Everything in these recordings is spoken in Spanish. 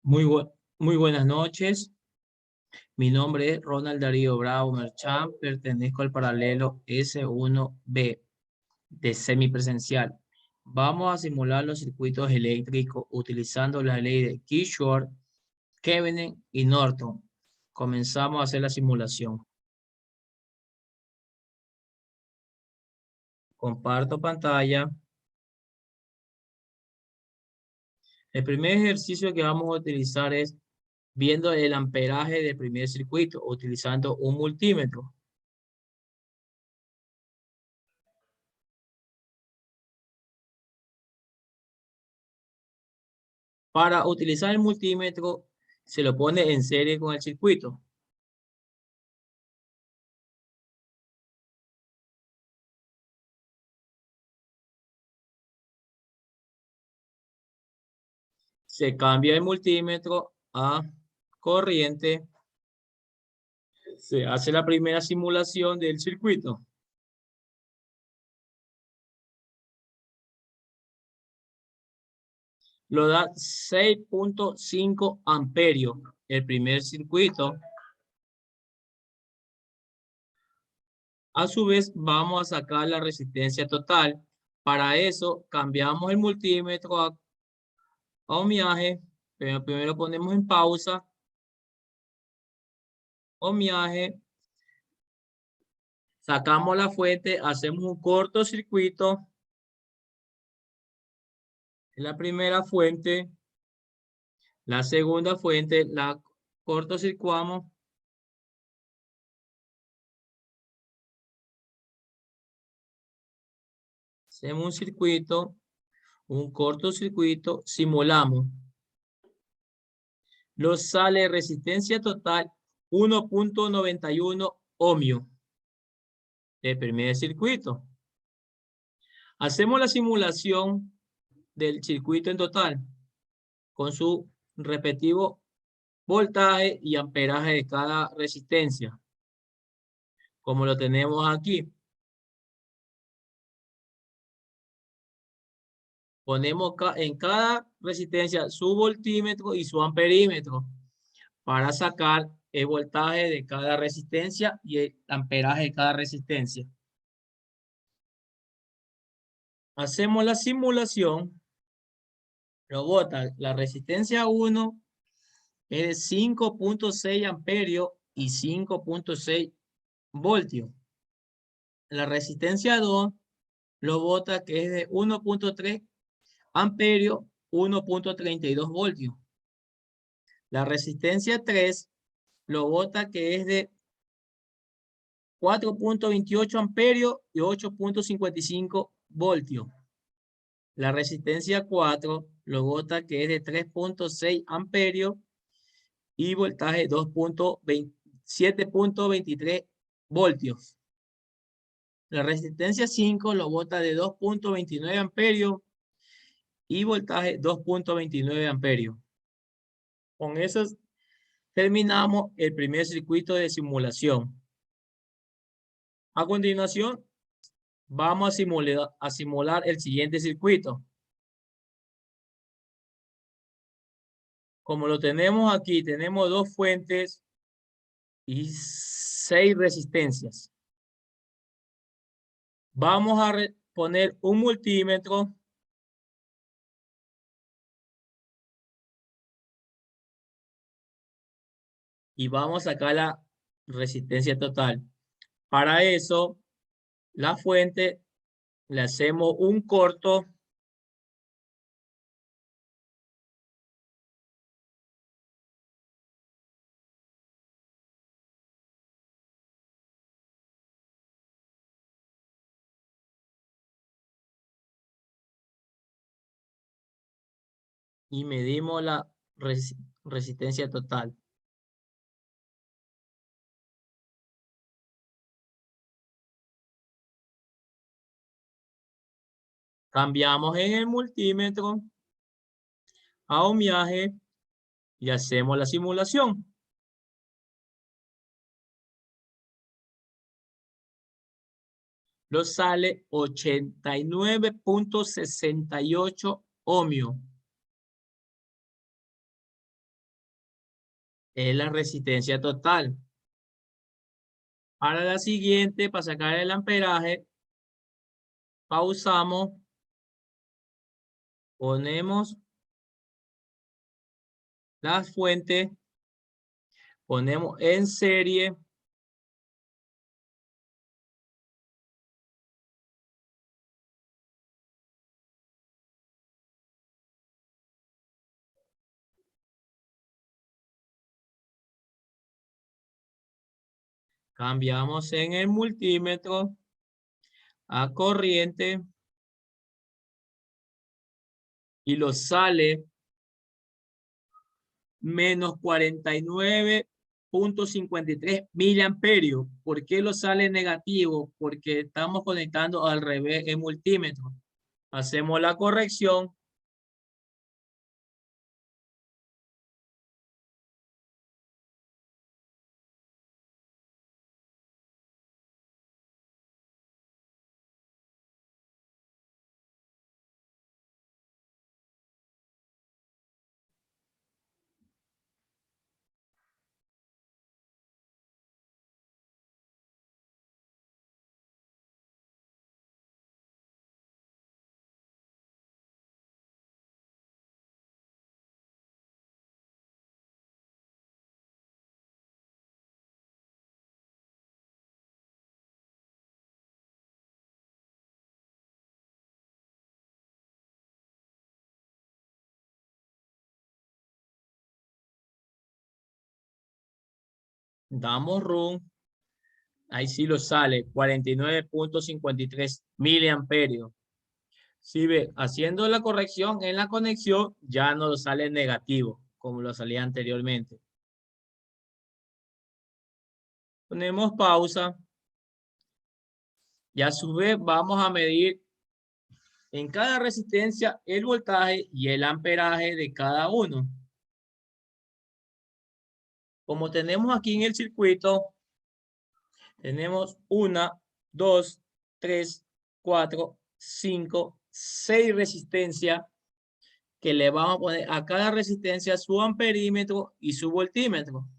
Muy buenas noches. Mi nombre es Ronald Darío Bravo Merchán. Pertenezco al paralelo S1B de semipresencial. Vamos a simular los circuitos eléctricos utilizando la ley de Kirchhoff, Thevenin y Norton. Comenzamos a hacer la simulación. Comparto pantalla. El primer ejercicio que vamos a utilizar es viendo el amperaje del primer circuito utilizando un multímetro. Para utilizar el multímetro, se lo pone en serie con el circuito. Se cambia el multímetro a corriente. Se hace la primera simulación del circuito. Lo da 6.5 amperios el primer circuito. A su vez, vamos a sacar la resistencia total. Para eso, cambiamos el multímetro a ohmiaje. Pero primero ponemos en pausa. Ohmiaje. Sacamos la fuente, hacemos un cortocircuito. La primera fuente, la segunda fuente, la cortocircuamos. Hacemos un circuito, un cortocircuito, simulamos. Nos sale resistencia total 1.91 ohmios del primer circuito. Hacemos la simulación del circuito en total con su respectivo voltaje y amperaje de cada resistencia, como lo tenemos aquí. Ponemos en cada resistencia su voltímetro y su amperímetro para sacar el voltaje de cada resistencia y el amperaje de cada resistencia. Hacemos la simulación. Lo bota la resistencia 1 es de 5.6 amperios y 5.6 voltios. La resistencia 2 lo bota que es de 1.3 amperios, 1.32 voltios. La resistencia 3 lo bota que es de 4.28 amperios y 8.55 voltios. La resistencia 4 lo bota que es de 3.6 amperios y voltaje 7.23 voltios. La resistencia 5 lo bota de 2.29 amperios y voltaje 2.29 amperios. Con eso terminamos el primer circuito de simulación. A continuación, vamos a simular el siguiente circuito. Como lo tenemos aquí, tenemos dos fuentes y 6 resistencias. Vamos a poner un multímetro. Y vamos a sacar la resistencia total. Para eso, la fuente le hacemos un corto. Y medimos la resistencia total. Cambiamos en el multímetro a ohmiaje y hacemos la simulación. Nos sale 89.68 ohmios. es la resistencia total. Para la siguiente, para sacar el amperaje, pausamos, ponemos las fuentes, ponemos en serie. Cambiamos en el multímetro a corriente y lo sale menos 49,53 miliamperios. ¿Por qué lo sale negativo? Porque estamos conectando al revés el multímetro. Hacemos la corrección. Damos run. Ahí sí lo sale, 49,53 miliamperios. Si ve, haciendo la corrección en la conexión, ya no lo sale negativo, como lo salía anteriormente. Ponemos pausa. Y a su vez vamos a medir en cada resistencia el voltaje y el amperaje de cada uno. Como tenemos aquí en el circuito, tenemos 1, 2, 3, 4, 5, 6 resistencias que le vamos a poner a cada resistencia su amperímetro y su voltímetro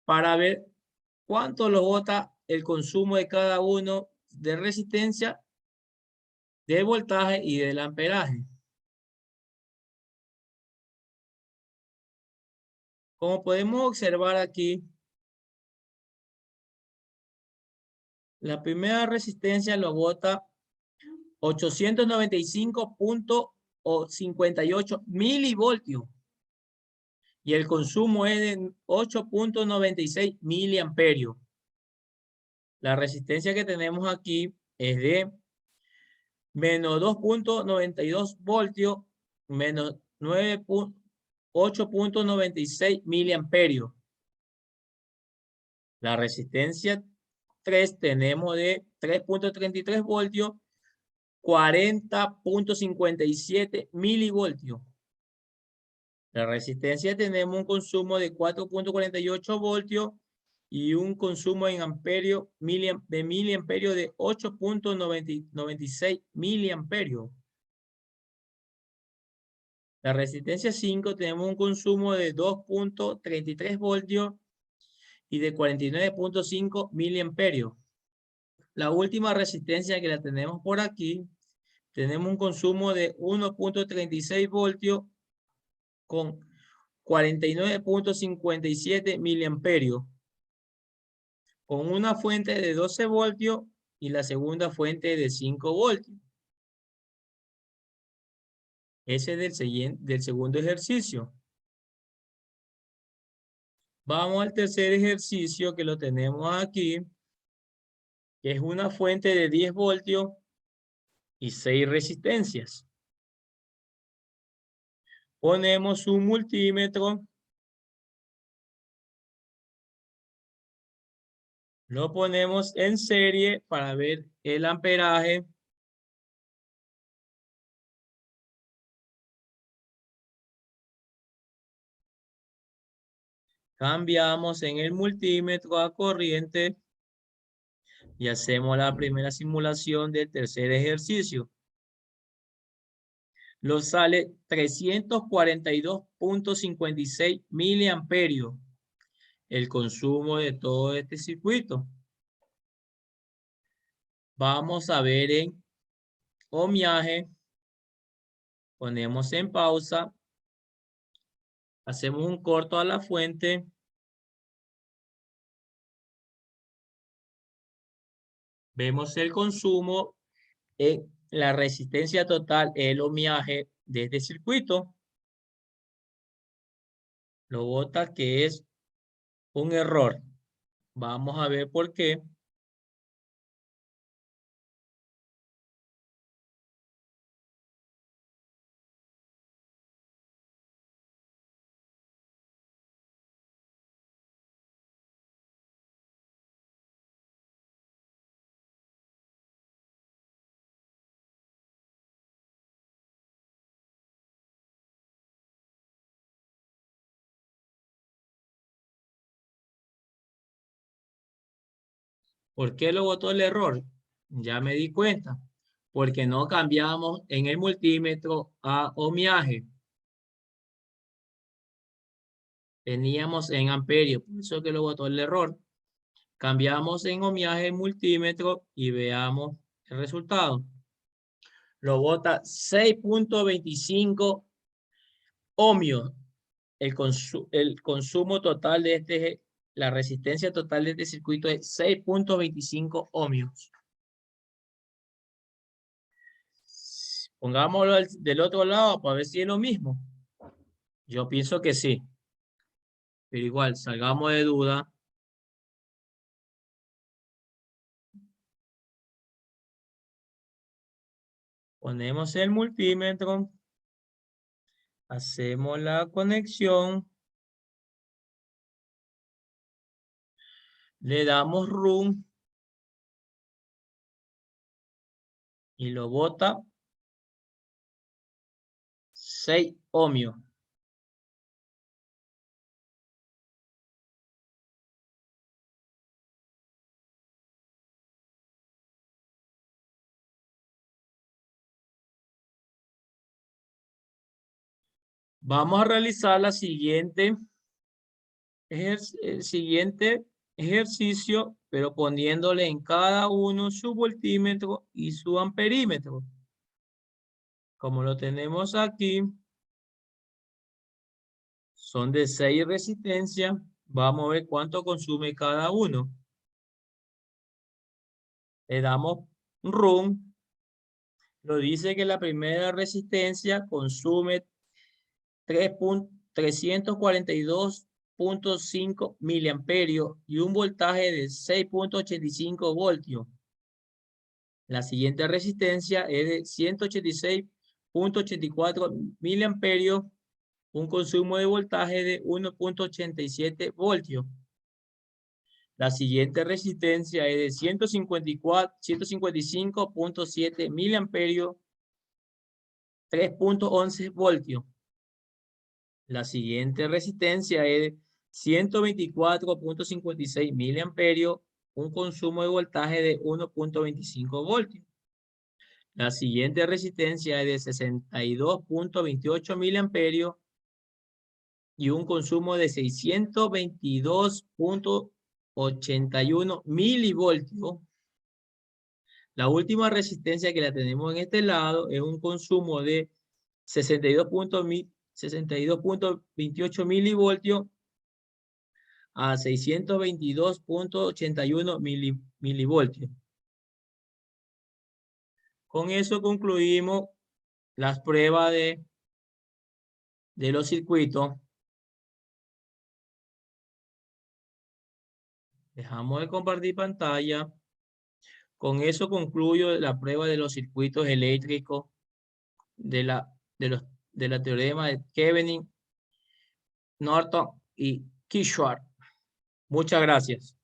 para ver cuánto lo bota el consumo de cada uno de resistencia, de voltaje y del amperaje. Como podemos observar aquí, la primera resistencia lo bota 895,58 milivoltios y el consumo es de 8,96 miliamperios. La resistencia que tenemos aquí es de menos 2,92 voltios, menos 8,96 miliamperios. La resistencia 3 tenemos de 3,33 voltios, 40,57 milivoltios. La resistencia tenemos un consumo de 4,48 voltios y un consumo en amperio de miliamperio de 8,96 miliamperios. La resistencia 5 tenemos un consumo de 2,33 voltios y de 49,5 miliamperios. La última resistencia que la tenemos por aquí, tenemos un consumo de 1,36 voltios con 49,57 miliamperios, con una fuente de 12 voltios y la segunda fuente de 5 voltios. Ese es del segundo ejercicio. Vamos al tercer ejercicio que lo tenemos aquí, que es una fuente de 10 voltios y 6 resistencias. Ponemos un multímetro. Lo ponemos en serie para ver el amperaje. Cambiamos en el multímetro a corriente y hacemos la primera simulación del tercer ejercicio. Lo sale 342.56 miliamperios el consumo de todo este circuito. Vamos a ver en ohmiaje. Ponemos en pausa. Hacemos un corto a la fuente. Vemos el consumo en la resistencia total, el ohmiaje de este circuito. Lo bota que es un error. Vamos a ver por qué. ¿Por qué lo botó el error? Ya me di cuenta. Porque no cambiamos en el multímetro a ohmiaje. Teníamos en amperios, por eso que lo botó el error. Cambiamos en ohmiaje multímetro y veamos el resultado. Lo bota 6.25 ohmios. El consumo total de la resistencia total de este circuito es 6.25 ohmios. Pongámoslo del otro lado para ver si es lo mismo. Yo pienso que sí. Pero igual, salgamos de duda. Ponemos el multímetro. Hacemos la conexión. Le damos run. Y lo bota 6 ohmios. Vamos a realizar el siguiente ejercicio, pero poniéndole en cada uno su voltímetro y su amperímetro. Como lo tenemos aquí, son de 6 resistencias. Vamos a ver cuánto consume cada uno. Le damos run. Lo dice que la primera resistencia consume 342.5 miliamperios y un voltaje de 6.85 voltios. La siguiente resistencia es de 186.84 miliamperios, un consumo de voltaje de 1.87 voltios. La siguiente resistencia es de 155.7 miliamperios, 3.11 voltios. La siguiente resistencia es de 124.56 miliamperios, un consumo de voltaje de 1.25 voltios. La siguiente resistencia es de 62.28 miliamperios y un consumo de 622.81 milivoltios. La última resistencia que la tenemos en este lado es un consumo de 62.28 milivoltios a 622.81 milivoltios. Con eso concluimos las pruebas de los circuitos. Dejamos de compartir pantalla. Con eso concluyo la prueba de los circuitos eléctricos de la teorema de Thevenin, Norton y Kirchhoff. Muchas gracias.